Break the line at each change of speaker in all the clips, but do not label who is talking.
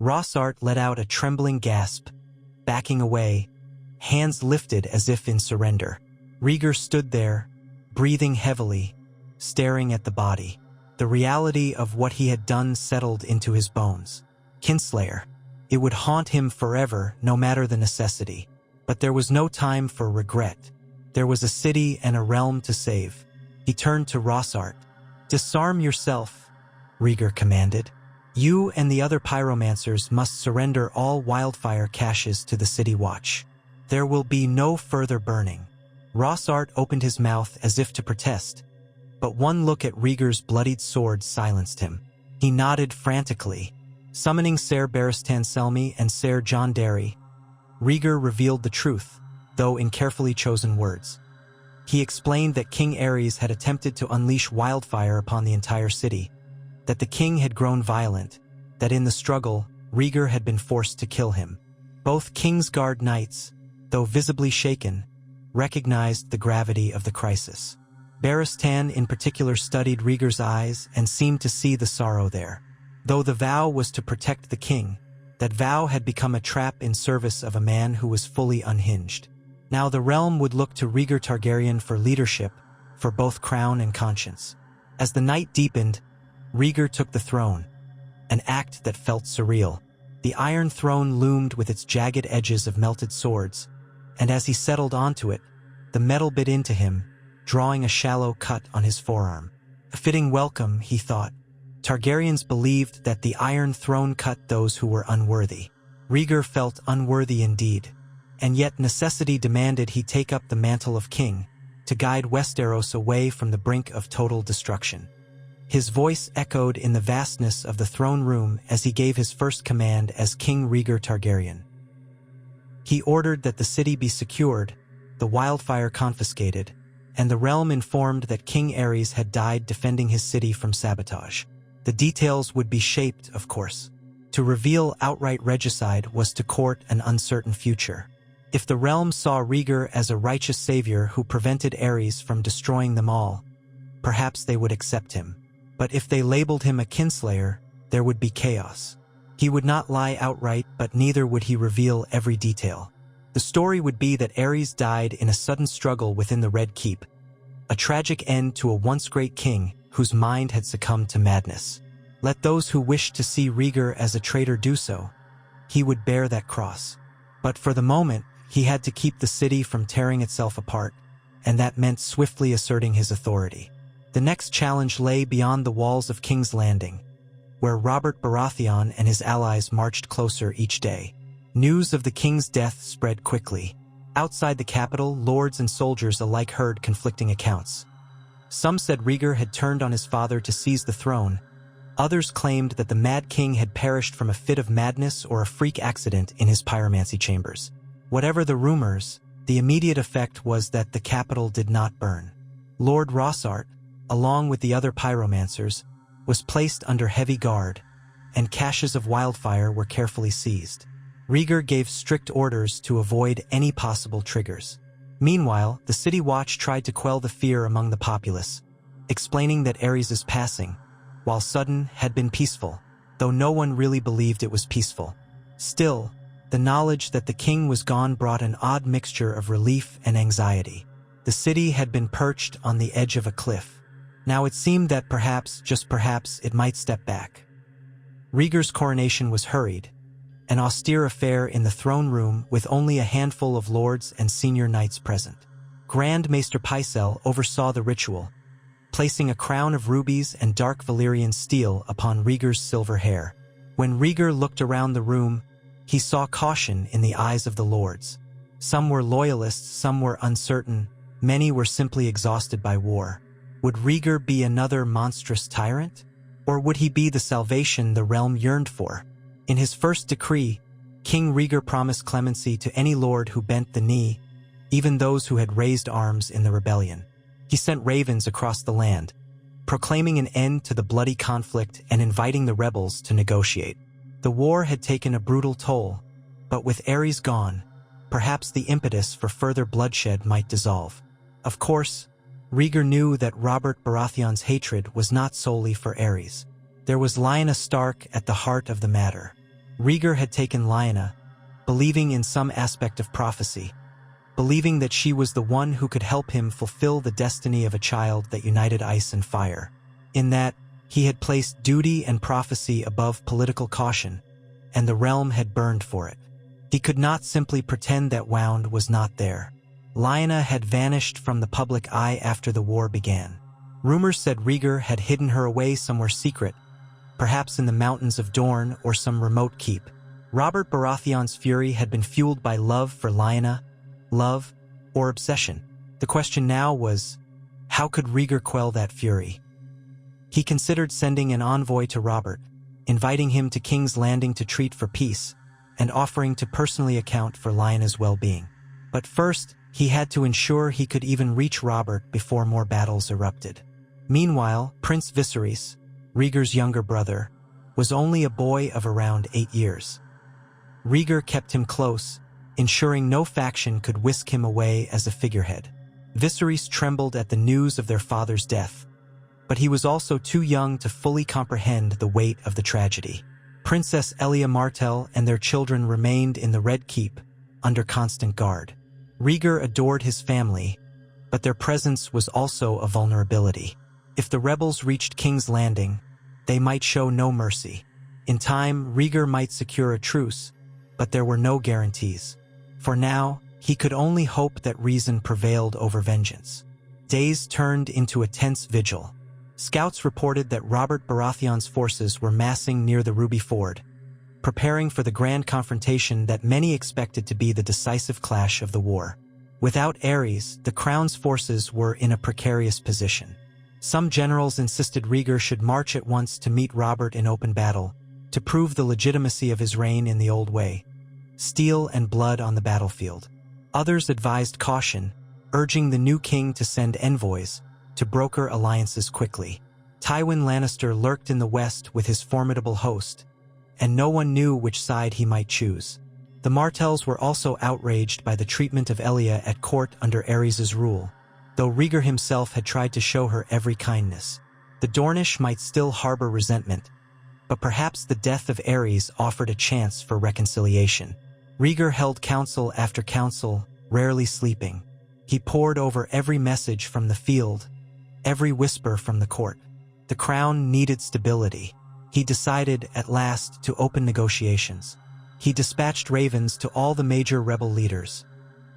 Rhaegar let out a trembling gasp, backing away, hands lifted as if in surrender. Rhaegar stood there, breathing heavily, staring at the body. The reality of what he had done settled into his bones. Kinslayer. It would haunt him forever, no matter the necessity. But there was no time for regret. There was a city and a realm to save. He turned to Rhaegar. "Disarm yourself," Rhaegar commanded. "You and the other pyromancers must surrender all wildfire caches to the city watch. There will be no further burning." Rhaegar opened his mouth as if to protest, but one look at Rhaegar's bloodied sword silenced him. He nodded frantically. Summoning Ser Barristan Selmy and Ser Jon Darry, Rhaegar revealed the truth, though in carefully chosen words. He explained that King Aerys had attempted to unleash wildfire upon the entire city, that the king had grown violent, that in the struggle, Rhaegar had been forced to kill him. Both Kingsguard knights, though visibly shaken, recognized the gravity of the crisis. Barristan in particular studied Rhaegar's eyes and seemed to see the sorrow there. Though the vow was to protect the king, that vow had become a trap in service of a man who was fully unhinged. Now the realm would look to Rhaegar Targaryen for leadership, for both crown and conscience. As the night deepened, Rhaegar took the throne, an act that felt surreal. The Iron Throne loomed with its jagged edges of melted swords, and as he settled onto it, the metal bit into him, drawing a shallow cut on his forearm. A fitting welcome, he thought. Targaryens believed that the Iron Throne cut those who were unworthy. Rhaegar felt unworthy indeed, and yet necessity demanded he take up the mantle of king, to guide Westeros away from the brink of total destruction. His voice echoed in the vastness of the throne room as he gave his first command as King Rhaegar Targaryen. He ordered that the city be secured, the wildfire confiscated, and the realm informed that King Aerys had died defending his city from sabotage. The details would be shaped, of course. To reveal outright regicide was to court an uncertain future. If the realm saw Rhaegar as a righteous savior who prevented Aerys from destroying them all, perhaps they would accept him. But if they labeled him a kinslayer, there would be chaos. He would not lie outright, but neither would he reveal every detail. The story would be that Aerys died in a sudden struggle within the Red Keep, a tragic end to a once great king whose mind had succumbed to madness. Let those who wished to see Rhaegar as a traitor do so. He would bear that cross. But for the moment, he had to keep the city from tearing itself apart, and that meant swiftly asserting his authority. The next challenge lay beyond the walls of King's Landing, where Robert Baratheon and his allies marched closer each day. News of the king's death spread quickly. Outside the capital, lords and soldiers alike heard conflicting accounts. Some said Rhaegar had turned on his father to seize the throne. Others claimed that the Mad King had perished from a fit of madness or a freak accident in his pyromancy chambers. Whatever the rumors, the immediate effect was that the capital did not burn. Lord Rhaegar, along with the other pyromancers, was placed under heavy guard, and caches of wildfire were carefully seized. Rhaegar gave strict orders to avoid any possible triggers. Meanwhile, the City Watch tried to quell the fear among the populace, explaining that Aerys' passing, while sudden, had been peaceful, though no one really believed it was peaceful. Still, the knowledge that the king was gone brought an odd mixture of relief and anxiety. The city had been perched on the edge of a cliff. Now it seemed that perhaps, just perhaps, it might step back. Rhaegar's coronation was hurried, an austere affair in the throne room with only a handful of lords and senior knights present. Grand Maester Pycelle oversaw the ritual, placing a crown of rubies and dark Valyrian steel upon Rhaegar's silver hair. When Rhaegar looked around the room, he saw caution in the eyes of the lords. Some were loyalists, some were uncertain, many were simply exhausted by war. Would Rhaegar be another monstrous tyrant? Or would he be the salvation the realm yearned for? In his first decree, King Rhaegar promised clemency to any lord who bent the knee, even those who had raised arms in the rebellion. He sent ravens across the land, proclaiming an end to the bloody conflict and inviting the rebels to negotiate. The war had taken a brutal toll, but with Aerys gone, perhaps the impetus for further bloodshed might dissolve. Of course, Rhaegar knew that Robert Baratheon's hatred was not solely for Aerys. There was Lyanna Stark at the heart of the matter. Rhaegar had taken Lyanna, believing in some aspect of prophecy, believing that she was the one who could help him fulfill the destiny of a child that united ice and fire. In that, he had placed duty and prophecy above political caution, and the realm had burned for it. He could not simply pretend that Wound was not there. Lyanna had vanished from the public eye after the war began. Rumors said Rhaegar had hidden her away somewhere secret, perhaps in the mountains of Dorne or some remote keep. Robert Baratheon's fury had been fueled by love for Lyanna, love, or obsession. The question now was, how could Rhaegar quell that fury? He considered sending an envoy to Robert, inviting him to King's Landing to treat for peace, and offering to personally account for Lyanna's well-being. But first, he had to ensure he could even reach Robert before more battles erupted. Meanwhile, Prince Viserys, Rhaegar's younger brother, was only a boy of around 8 years. Rhaegar kept him close, ensuring no faction could whisk him away as a figurehead. Viserys trembled at the news of their father's death, but he was also too young to fully comprehend the weight of the tragedy. Princess Elia Martell and their children remained in the Red Keep, under constant guard. Rhaegar adored his family, but their presence was also a vulnerability. If the rebels reached King's Landing, they might show no mercy. In time, Rhaegar might secure a truce, but there were no guarantees. For now, he could only hope that reason prevailed over vengeance. Days turned into a tense vigil. Scouts reported that Robert Baratheon's forces were massing near the Ruby Ford, preparing for the grand confrontation that many expected to be the decisive clash of the war. Without Aerys, the Crown's forces were in a precarious position. Some generals insisted Rhaegar should march at once to meet Robert in open battle, to prove the legitimacy of his reign in the old way, steel and blood on the battlefield. Others advised caution, urging the new king to send envoys, to broker alliances quickly. Tywin Lannister lurked in the west with his formidable host, and no one knew which side he might choose. The Martells were also outraged by the treatment of Elia at court under Aerys' rule, though Rhaegar himself had tried to show her every kindness. The Dornish might still harbor resentment, but perhaps the death of Aerys offered a chance for reconciliation. Rhaegar held council after council, rarely sleeping. He pored over every message from the field, every whisper from the court. The crown needed stability. He decided, at last, to open negotiations. He dispatched ravens to all the major rebel leaders: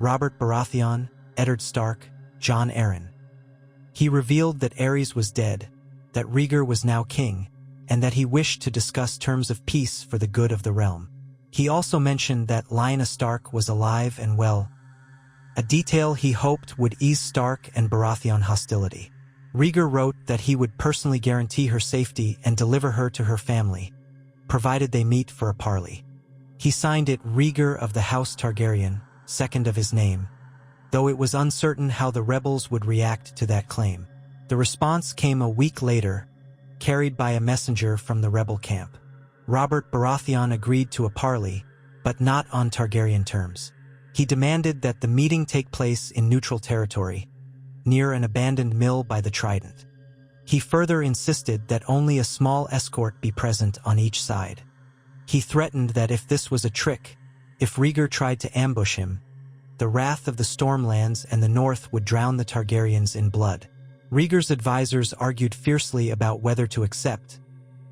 Robert Baratheon, Eddard Stark, Jon Arryn. He revealed that Aerys was dead, that Rhaegar was now king, and that he wished to discuss terms of peace for the good of the realm. He also mentioned that Lyanna Stark was alive and well, a detail he hoped would ease Stark and Baratheon hostility. Rhaegar wrote that he would personally guarantee her safety and deliver her to her family, provided they meet for a parley. He signed it Rhaegar of the House Targaryen, second of his name, though it was uncertain how the rebels would react to that claim. The response came a week later, carried by a messenger from the rebel camp. Robert Baratheon agreed to a parley, but not on Targaryen terms. He demanded that the meeting take place in neutral territory, near an abandoned mill by the Trident. He further insisted that only a small escort be present on each side. He threatened that if this was a trick, if Rhaegar tried to ambush him, the wrath of the Stormlands and the North would drown the Targaryens in blood. Rhaegar's advisors argued fiercely about whether to accept,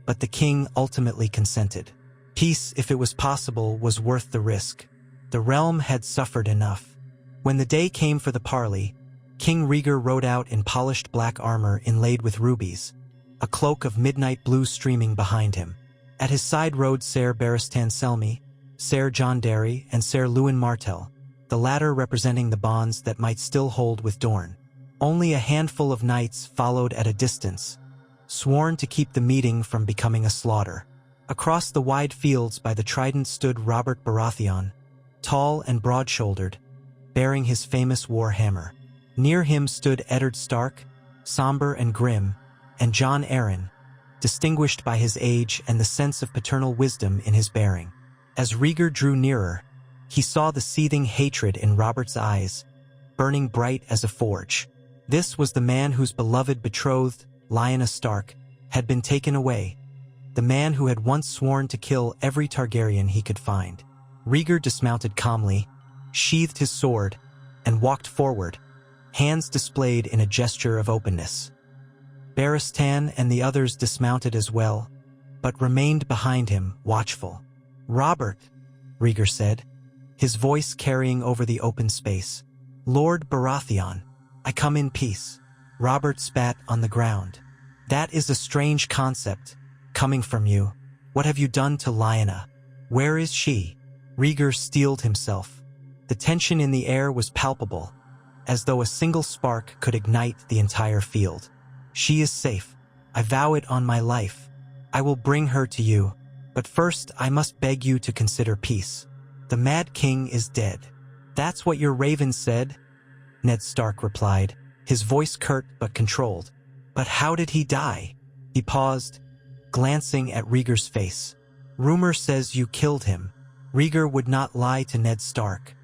but the king ultimately consented. Peace, if it was possible, was worth the risk. The realm had suffered enough. When the day came for the parley, King Rhaegar rode out in polished black armor inlaid with rubies, a cloak of midnight blue streaming behind him. At his side rode Ser Barristan Selmy, Ser Jon Darry, and Ser Luwin Martell, the latter representing the bonds that might still hold with Dorne. Only a handful of knights followed at a distance, sworn to keep the meeting from becoming a slaughter. Across the wide fields by the Trident stood Robert Baratheon, tall and broad-shouldered, bearing his famous war hammer. Near him stood Eddard Stark, somber and grim, and Jon Arryn, distinguished by his age and the sense of paternal wisdom in his bearing. As Rhaegar drew nearer, he saw the seething hatred in Robert's eyes, burning bright as a forge. This was the man whose beloved betrothed, Lyanna Stark, had been taken away, the man who had once sworn to kill every Targaryen he could find. Rhaegar dismounted calmly, sheathed his sword, and walked forward, hands displayed in a gesture of openness. Barristan and the others dismounted as well, but remained behind him, watchful. "Robert," Rhaegar said, his voice carrying over the open space. "Lord Baratheon, I come in peace." Robert spat on the ground. "That is a strange concept, coming from you. What have you done to Lyanna? Where is she?" Rhaegar steeled himself. The tension in the air was palpable, as though a single spark could ignite the entire field. "She is safe. I vow it on my life. I will bring her to you, but first I must beg you to consider peace. The Mad King is dead." "That's what your raven said," Ned Stark replied, his voice curt but controlled. "But how did he die?" He paused, glancing at Rhaegar's face. "Rumor says you killed him." Rhaegar would not lie to Ned Stark.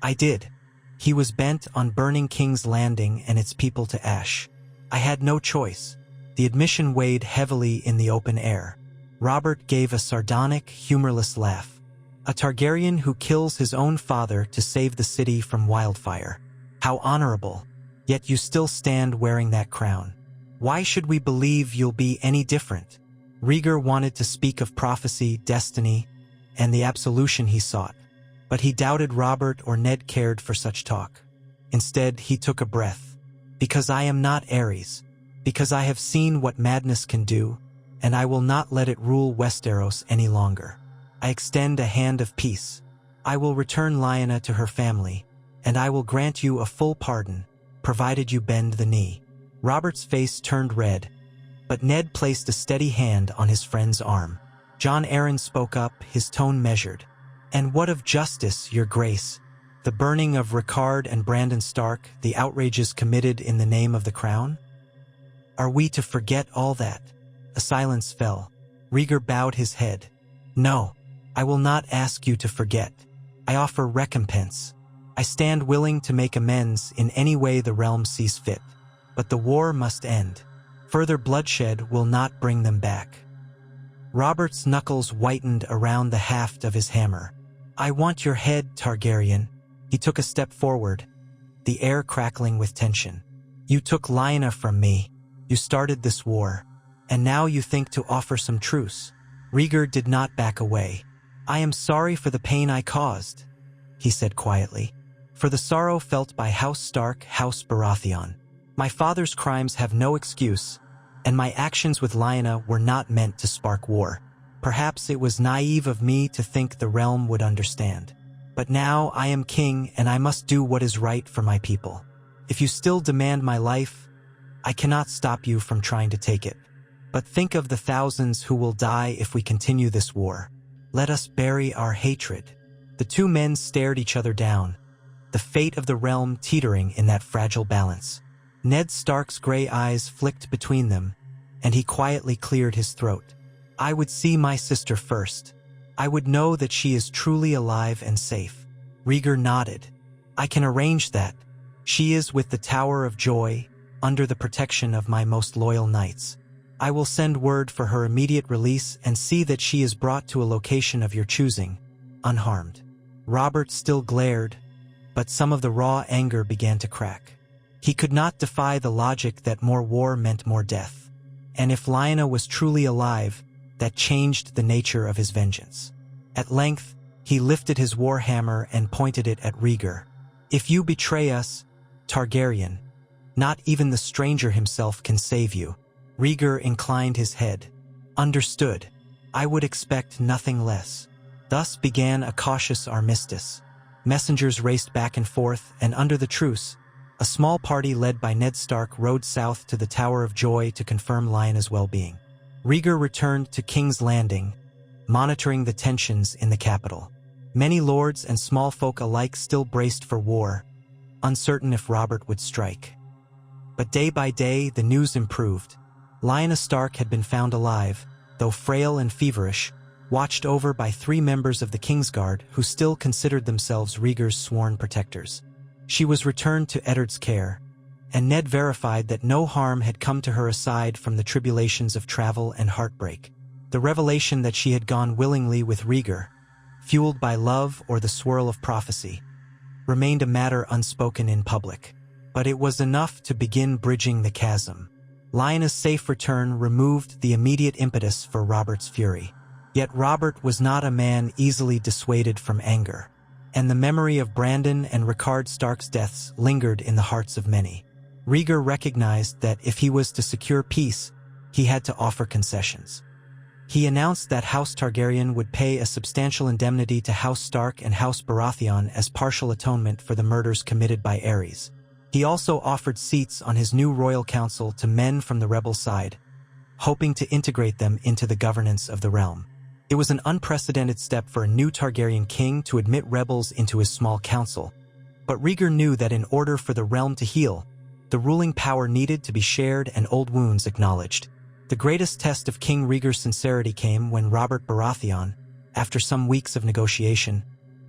"I did. He was bent on burning King's Landing and its people to ash. I had no choice." The admission weighed heavily in the open air. Robert gave a sardonic, humorless laugh. "A Targaryen who kills his own father to save the city from wildfire. How honorable. Yet you still stand wearing that crown. Why should we believe you'll be any different?" Rhaegar wanted to speak of prophecy, destiny, and the absolution he sought, but he doubted Robert or Ned cared for such talk. Instead, he took a breath. "Because I am not Ares. Because I have seen what madness can do, and I will not let it rule Westeros any longer. I extend a hand of peace. I will return Lyanna to her family, and I will grant you a full pardon, provided you bend the knee." Robert's face turned red, but Ned placed a steady hand on his friend's arm. Jon Arryn spoke up, his tone measured. "And what of justice, your grace? The burning of Rhaegar and Brandon Stark, the outrages committed in the name of the crown? Are we to forget all that?" A silence fell. Rhaegar bowed his head. "No, I will not ask you to forget. I offer recompense. I stand willing to make amends in any way the realm sees fit. But the war must end. Further bloodshed will not bring them back." Robert's knuckles whitened around the haft of his hammer. "I want your head, Targaryen." He took a step forward, the air crackling with tension. "You took Lyanna from me. You started this war. And now you think to offer some truce." Rhaegar did not back away. "I am sorry for the pain I caused," he said quietly. "For the sorrow felt by House Stark, House Baratheon. My father's crimes have no excuse, and my actions with Lyanna were not meant to spark war. Perhaps it was naive of me to think the realm would understand. But now I am king and I must do what is right for my people. If you still demand my life, I cannot stop you from trying to take it. But think of the thousands who will die if we continue this war. Let us bury our hatred." The two men stared each other down, the fate of the realm teetering in that fragile balance. Ned Stark's gray eyes flicked between them, and he quietly cleared his throat. "I would see my sister first. I would know that she is truly alive and safe." Rhaegar nodded. "I can arrange that. She is with the Tower of Joy, under the protection of my most loyal knights. I will send word for her immediate release and see that she is brought to a location of your choosing, unharmed." Robert still glared, but some of the raw anger began to crack. He could not defy the logic that more war meant more death. And if Lyanna was truly alive, that changed the nature of his vengeance. At length, he lifted his warhammer and pointed it at Rhaegar. "If you betray us, Targaryen, not even the stranger himself can save you." Rhaegar inclined his head. "Understood. I would expect nothing less." Thus began a cautious armistice. Messengers raced back and forth, and under the truce, a small party led by Ned Stark rode south to the Tower of Joy to confirm Lyanna's well-being. Rhaegar returned to King's Landing, monitoring the tensions in the capital. Many lords and small folk alike still braced for war, uncertain if Robert would strike. But day by day, the news improved. Lyanna Stark had been found alive, though frail and feverish, watched over by 3 members of the Kingsguard who still considered themselves Rhaegar's sworn protectors. She was returned to Eddard's care, and Ned verified that no harm had come to her aside from the tribulations of travel and heartbreak. The revelation that she had gone willingly with Rhaegar, fueled by love or the swirl of prophecy, remained a matter unspoken in public. But it was enough to begin bridging the chasm. Lyanna's safe return removed the immediate impetus for Robert's fury. Yet Robert was not a man easily dissuaded from anger, and the memory of Brandon and Rhaegar Stark's deaths lingered in the hearts of many. Rhaegar recognized that if he was to secure peace, he had to offer concessions. He announced that House Targaryen would pay a substantial indemnity to House Stark and House Baratheon as partial atonement for the murders committed by Aerys. He also offered seats on his new royal council to men from the rebel side, hoping to integrate them into the governance of the realm. It was an unprecedented step for a new Targaryen king to admit rebels into his small council, but Rhaegar knew that in order for the realm to heal, the ruling power needed to be shared and old wounds acknowledged. The greatest test of King Rhaegar's sincerity came when Robert Baratheon, after some weeks of negotiation,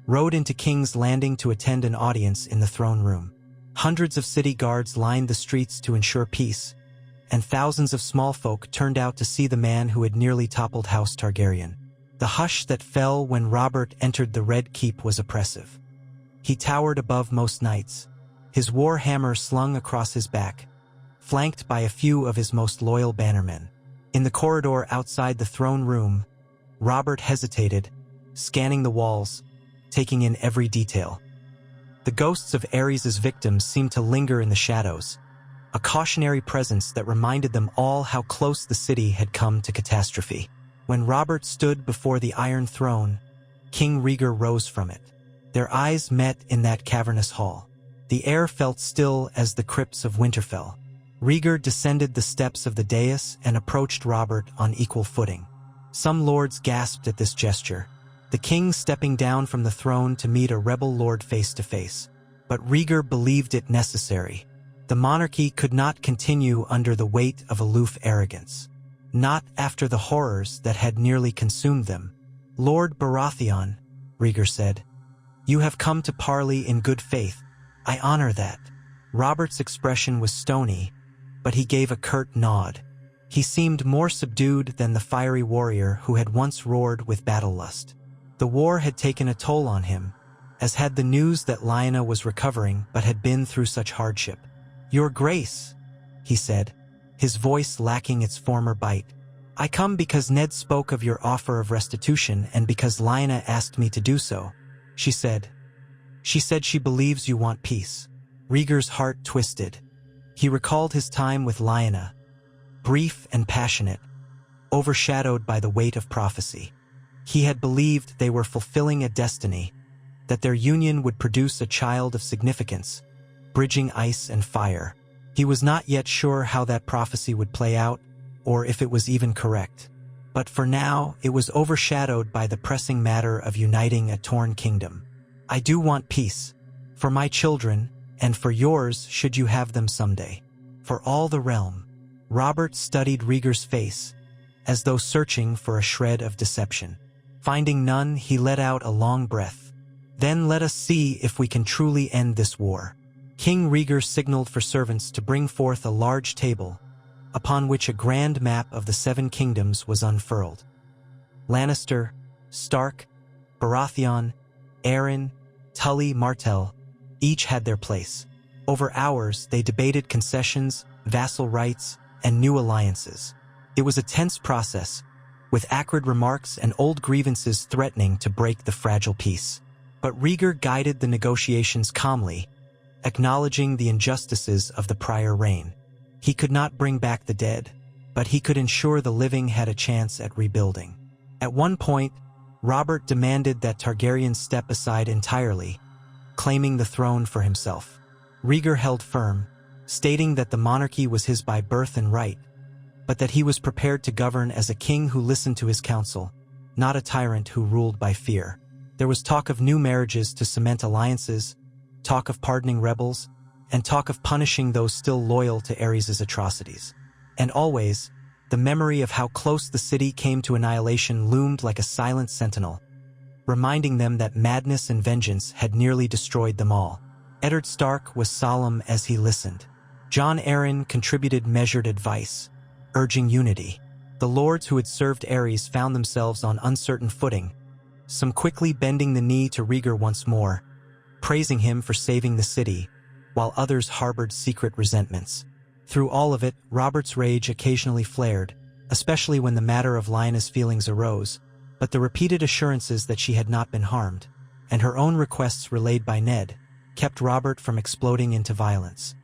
rode into King's Landing to attend an audience in the throne room. Hundreds of city guards lined the streets to ensure peace, and thousands of small folk turned out to see the man who had nearly toppled House Targaryen. The hush that fell when Robert entered the Red Keep was oppressive. He towered above most knights, his war hammer slung across his back, flanked by a few of his most loyal bannermen. In the corridor outside the throne room, Robert hesitated, scanning the walls, taking in every detail. The ghosts of Aerys' victims seemed to linger in the shadows, a cautionary presence that reminded them all how close the city had come to catastrophe. When Robert stood before the Iron Throne, King Rhaegar rose from it. Their eyes met in that cavernous hall. The air felt still as the crypts of Winterfell. Rhaegar descended the steps of the dais and approached Robert on equal footing. Some lords gasped at this gesture, the king stepping down from the throne to meet a rebel lord face to face. But Rhaegar believed it necessary. The monarchy could not continue under the weight of aloof arrogance. Not after the horrors that had nearly consumed them. "Lord Baratheon," Rhaegar said, "you have come to parley in good faith. I honor that." Robert's expression was stony, but he gave a curt nod. He seemed more subdued than the fiery warrior who had once roared with battle lust. The war had taken a toll on him, as had the news that Lyanna was recovering but had been through such hardship. "Your Grace," he said, his voice lacking its former bite. "I come because Ned spoke of your offer of restitution and because Lyanna asked me to do so," she said. "She said she believes you want peace." Rhaegar's heart twisted. He recalled his time with Lyanna, brief and passionate, overshadowed by the weight of prophecy. He had believed they were fulfilling a destiny, that their union would produce a child of significance, bridging ice and fire. He was not yet sure how that prophecy would play out, or if it was even correct. But for now, it was overshadowed by the pressing matter of uniting a torn kingdom. "I do want peace, for my children, and for yours should you have them someday. For all the realm." Robert studied Rhaegar's face, as though searching for a shred of deception. Finding none, he let out a long breath. "Then let us see if we can truly end this war." King Rhaegar signaled for servants to bring forth a large table, upon which a grand map of the 7 kingdoms was unfurled. Lannister, Stark, Baratheon, Arryn, Tully, Martell, each had their place. Over hours, they debated concessions, vassal rights, and new alliances. It was a tense process, with acrid remarks and old grievances threatening to break the fragile peace. But Rhaegar guided the negotiations calmly, acknowledging the injustices of the prior reign. He could not bring back the dead, but he could ensure the living had a chance at rebuilding. At one point, Robert demanded that Targaryens step aside entirely, claiming the throne for himself. Rhaegar held firm, stating that the monarchy was his by birth and right, but that he was prepared to govern as a king who listened to his counsel, not a tyrant who ruled by fear. There was talk of new marriages to cement alliances, talk of pardoning rebels, and talk of punishing those still loyal to Aerys' atrocities. And always, the memory of how close the city came to annihilation loomed like a silent sentinel, reminding them that madness and vengeance had nearly destroyed them all. Eddard Stark was solemn as he listened. Jon Arryn contributed measured advice, urging unity. The lords who had served Ares found themselves on uncertain footing, some quickly bending the knee to Rhaegar once more, praising him for saving the city, while others harbored secret resentments. Through all of it, Robert's rage occasionally flared, especially when the matter of Lyanna's feelings arose, but the repeated assurances that she had not been harmed, and her own requests relayed by Ned, kept Robert from exploding into violence.